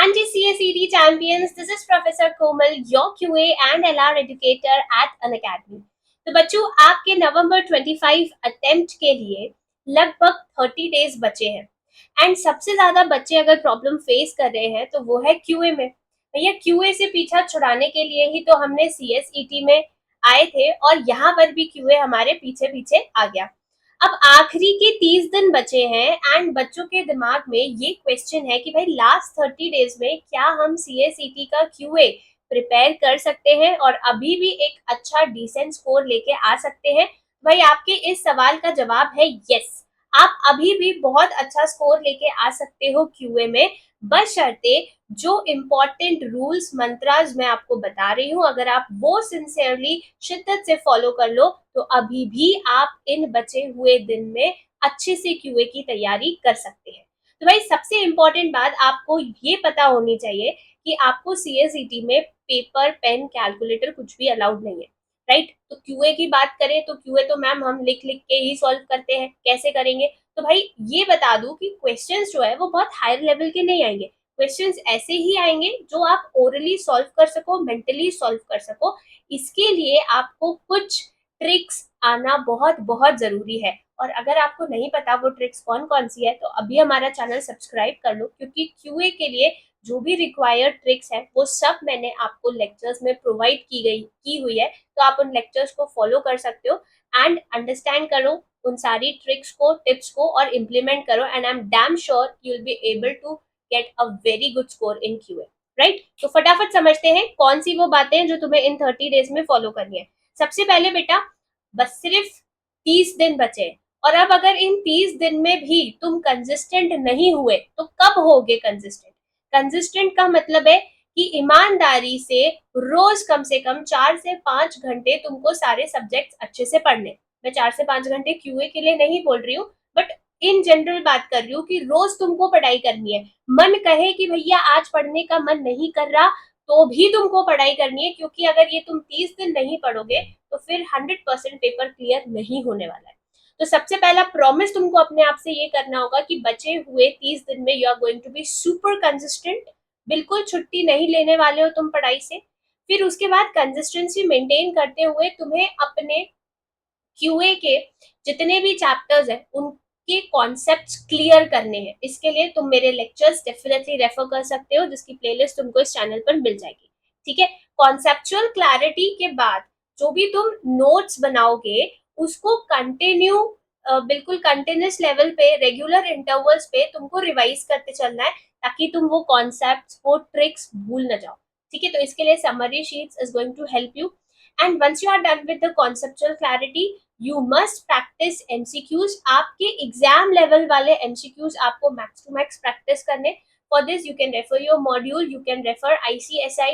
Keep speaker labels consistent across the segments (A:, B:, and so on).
A: हाँ जी, CSET champions, this is professor Komal, your QA and LR educator eight Unacademy. तो बच्चों, आपके नवंबर 25 attempt के लिए लगभग 30 डेज बचे हैं। एंड सबसे ज्यादा बच्चे अगर प्रॉब्लम फेस कर रहे हैं तो वो है QA में। भैया, QA से पीछा छुड़ाने के लिए ही तो हमने CSET में आए थे और यहाँ पर भी QA हमारे पीछे पीछे आ गया। अब आखिरी के 30 दिन बचे हैं एंड बच्चों के दिमाग में ये क्वेश्चन है कि भाई लास्ट 30 डेज में क्या हम CSET का QA प्रिपेयर कर सकते हैं और अभी भी एक अच्छा डिसेंट स्कोर लेके आ सकते हैं। भाई, आपके इस सवाल का जवाब है यस। आप अभी भी बहुत अच्छा स्कोर लेके आ सकते हो QA में, बशर्ते जो इम्पोर्टेंट रूल्स मंत्राज मैं आपको बता रही हूँ, अगर आप वो सिंसियरली शिद्दत से फॉलो कर लो तो अभी भी आप इन बचे हुए दिन में अच्छे से QA की तैयारी कर सकते हैं। तो भाई, सबसे इम्पोर्टेंट बात आपको ये पता होनी चाहिए कि आपको CSET में पेपर, पेन, कैलकुलेटर कुछ भी अलाउड नहीं है, राइट। तो QA की बात करें तो QA तो मैम हम लिख लिख के ही सॉल्व करते हैं, कैसे करेंगे? तो भाई ये बता दूं कि क्वेश्चंस जो है वो बहुत हायर लेवल के नहीं आएंगे। क्वेश्चंस ऐसे ही आएंगे जो आप ओरली सॉल्व कर सको, मेंटली सॉल्व कर सको। इसके लिए आपको कुछ ट्रिक्स आना बहुत बहुत जरूरी है। और अगर आपको नहीं पता वो ट्रिक्स कौन कौन सी है तो अभी हमारा चैनल सब्सक्राइब कर लो, क्योंकि QA के लिए जो भी रिक्वायर्ड ट्रिक्स है वो सब मैंने आपको लेक्चर्स में प्रोवाइड की हुई है। तो आप उन लेक्चर्स को फॉलो कर सकते हो एंड अंडरस्टैंड करो उन सारी ट्रिक्स को, टिप्स को और इम्प्लीमेंट करो, and I am damn sure you will be able to get a very good score in QA, right. तो फटाफट समझते हैं कौन सी वो बातें हैं जो तुम्हें इन 30 डेज में फॉलो करनी है। सबसे पहले बेटा, बस सिर्फ 30 दिन बचे और अब अगर इन 30 दिन में भी तुम कंसिस्टेंट नहीं हुए तो कब होगे कंसिस्टेंट? कंसिस्टेंट का मतलब है कि ईमानदारी से रोज कम से कम 4 से 5 घंटे तुमको सारे सब्जेक्ट्स अच्छे से पढ़ने। मैं 4 से 5 घंटे QA के लिए नहीं बोल रही हूँ, बट इन जनरल बात कर रही हूँ कि रोज तुमको पढ़ाई करनी है। मन कहे कि भैया आज पढ़ने का मन नहीं कर रहा, तो भी तुमको पढ़ाई करनी है, क्योंकि अगर ये तुम 30 दिन नहीं पढ़ोगे तो फिर 100% पेपर क्लियर नहीं होने वाला है। तो सबसे पहला प्रॉमिस तुमको अपने आप से ये करना होगा कि बचे हुए 30 दिन में you are going to be super consistent. बिल्कुल छुट्टी नहीं लेने वाले हो तुम पढ़ाई से। फिर उसके बाद कंसिस्टेंसी मेंटेन करते हुए तुम्हें अपने QA के जितने भी चैप्टर्स हैं उनके कॉन्सेप्ट्स क्लियर करने हैं। इसके लिए तुम मेरे लेक्चर्स डेफिनेटली रेफर कर सकते हो, जिसकी प्लेलिस्ट तुमको इस चैनल पर मिल जाएगी। ठीक है। कॉन्सेप्चुअल क्लैरिटी के बाद जो भी तुम नोट्स बनाओगे उसको कंटिन्यू, बिल्कुल कंटिन्यूस लेवल पे, रेगुलर इंटरवल्स पे तुमको रिवाइज करते चलना है, ताकि तुम वो कॉन्सेप्ट्स, वो ट्रिक्स भूल ना जाओ। ठीक है। तो इसके लिए summary sheets is going to help you. And once you are done with the conceptual clarity, you must practice MCQs। आपके एग्जाम लेवल वाले MCQs आपको मैक्स टू मैक्स प्रैक्टिस करने। For this you can refer your module, you can refer ICSI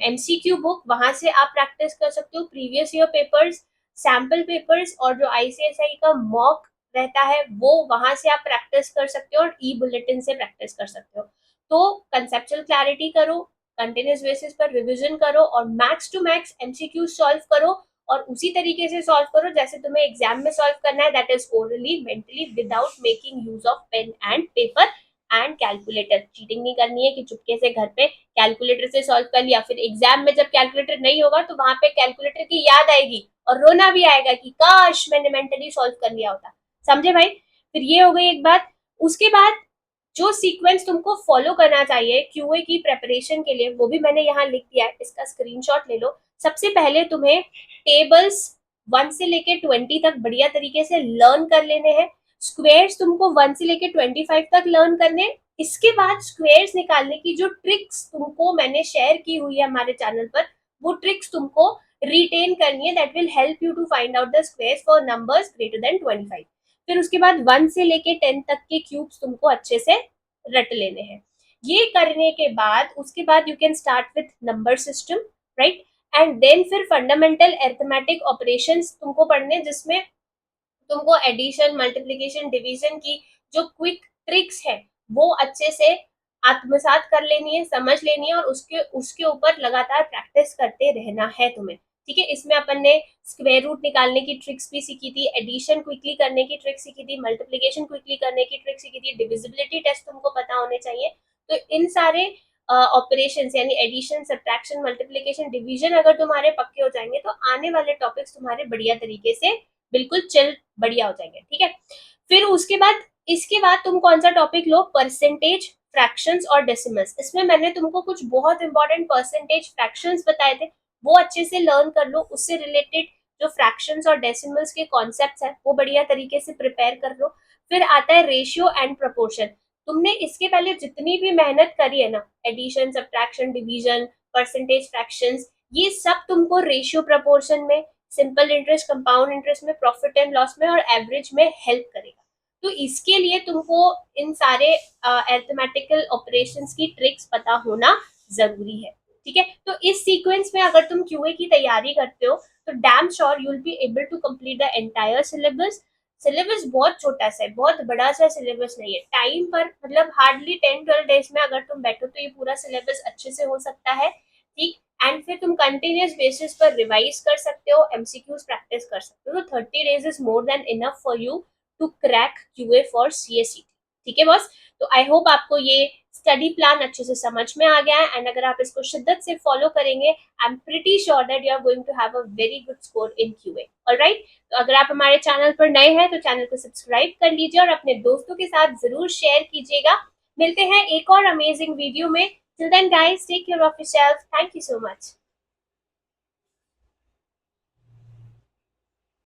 A: MCQ book, वहां से आप practice कर सकते हो previous year papers, sample papers, और जो ICSI का मॉक रहता है वो वहां से आप प्रैक्टिस कर सकते हो और E बुलेटिन से प्रैक्टिस कर सकते हो। तो कंसेप्चुअल क्लैरिटी करो, कंटिन्यूस बेसिस पर रिविजन करो और max to max MCQ solve करो, और उसी तरीके से सॉल्व करो जैसे तुम्हें एग्जाम में सॉल्व करना है, that is orally, mentally, without making use of pen and paper and calculator. Cheating नहीं करनी है कि चुपके से घर पे कैलकुलेटर से सॉल्व कर लिया, फिर एग्जाम में जब कैलकुलेटर नहीं होगा तो वहां पे कैलकुलेटर की याद आएगी और रोना भी आएगा कि काश मैंने मेंटली सॉल्व कर लिया होता। समझे भाई? फिर ये हो गई एक बात। उसके बाद जो सीक्वेंस तुमको फॉलो करना चाहिए QA की प्रेपरेशन के लिए वो भी मैंने यहाँ लिख दिया है, इसका स्क्रीनशॉट ले लो। सबसे पहले तुम्हें टेबल्स 1 से लेके 20 तक बढ़िया तरीके से लर्न कर लेने हैं। स्क्वेयर्स तुमको 1 से लेके 25 तक लर्न करने। इसके बाद स्क्वेयर्स निकालने की जो ट्रिक्स तुमको मैंने शेयर की हुई है हमारे चैनल पर, वो ट्रिक्स तुमको रिटेन करनी है, that will help you to find out the squares for numbers greater than 25। फिर उसके बाद 1 से लेके 10 तक के क्यूब्स तुमको अच्छे से रट लेने हैं। ये करने के बाद उसके बाद you can start with number system, right. And then फिर फंडामेंटल अरिथमेटिक ऑपरेशंस तुमको पढ़ने, जिसमें तुमको एडिशन, मल्टीप्लिकेशन, डिवीजन की जो क्विक ट्रिक्स है वो अच्छे से आत्मसात कर लेनी है, समझ लेनी है, और उसके उसके ऊपर लगातार प्रैक्टिस करते रहना है तुम्हें। ठीक है। इसमें अपन ने स्क्वायर रूट निकालने की ट्रिक्स भी सीखी थी, एडिशन क्विकली करने की ट्रिक सीखी थी, मल्टीप्लिकेशन क्विकली करने की ट्रिक सीखी थी, डिविजिबिलिटी टेस्ट तुमको पता होने चाहिए। तो इन सारे ऑपरेशंस यानी एडिशन, सब्ट्रैक्शन, मल्टीप्लिकेशन, डिवीजन अगर तुम्हारे पक्के हो जाएंगे तो आने वाले टॉपिक्स तुम्हारे बढ़िया तरीके से बिल्कुल चिल बढ़िया हो जाएंगे, ठीक है। फिर उसके बाद इसके बाद तुम कौन सा टॉपिक लो, परसेंटेज, फ्रैक्शंस और डेसिमल्स। इसमें मैंने तुमको कुछ बहुत इंपॉर्टेंट परसेंटेज फ्रैक्शंस बताए थे, वो अच्छे से लर्न कर लो। उससे रिलेटेड जो फ्रैक्शंस और डेसिमल्स के कॉन्सेप्ट्स हैं वो बढ़िया तरीके से प्रिपेयर कर लो। फिर आता है रेशियो एंड प्रोपोर्शन। तुमने इसके पहले जितनी भी मेहनत करी है ना, addition, subtraction, division, percentage, fractions, ये सब तुमको रेशियो प्रोपोर्शन में, सिंपल इंटरेस्ट, कंपाउंड इंटरेस्ट में, प्रॉफिट एंड लॉस में और एवरेज में हेल्प करेगा। तो इसके लिए तुमको इन सारे अरिथमेटिकल ऑपरेशंस की ट्रिक्स पता होना जरूरी है, ठीक है। तो इस सीक्वेंस में अगर तुम क्यूए की तैयारी करते हो तो damn sure you will be able to complete the entire syllabus. Syllabus बहुत छोटा सा है, बहुत बड़ा सा सिलेबस नहीं है। टाइम पर मतलब हार्डली 10-12 डेज में अगर तुम बैठो तो ये पूरा सिलेबस अच्छे से हो सकता है, ठीक। एंड फिर तुम कंटिन्यूस बेसिस पर रिवाइज कर सकते हो, एमसीक्यूज प्रैक्टिस कर सकते हो। तो 30 days is more than enough for you to crack QA for CSET, ठीक है बॉस। तो आई होप आपको ये स्टडी प्लान अच्छे से समझ में आ गया है, एंड अगर आप इसको शिद्दत से फॉलो करेंगे, I am pretty sure that you are going to have a very good score in QA. Alright, तो अगर आप हमारे चैनल पर नए हैं तो चैनल को सब्सक्राइब कर लीजिए और अपने दोस्तों के साथ जरूर शेयर कीजिएगा। मिलते हैं एक और अमेजिंग वीडियो में। Till then guys, take care of yourself. Thank you so much.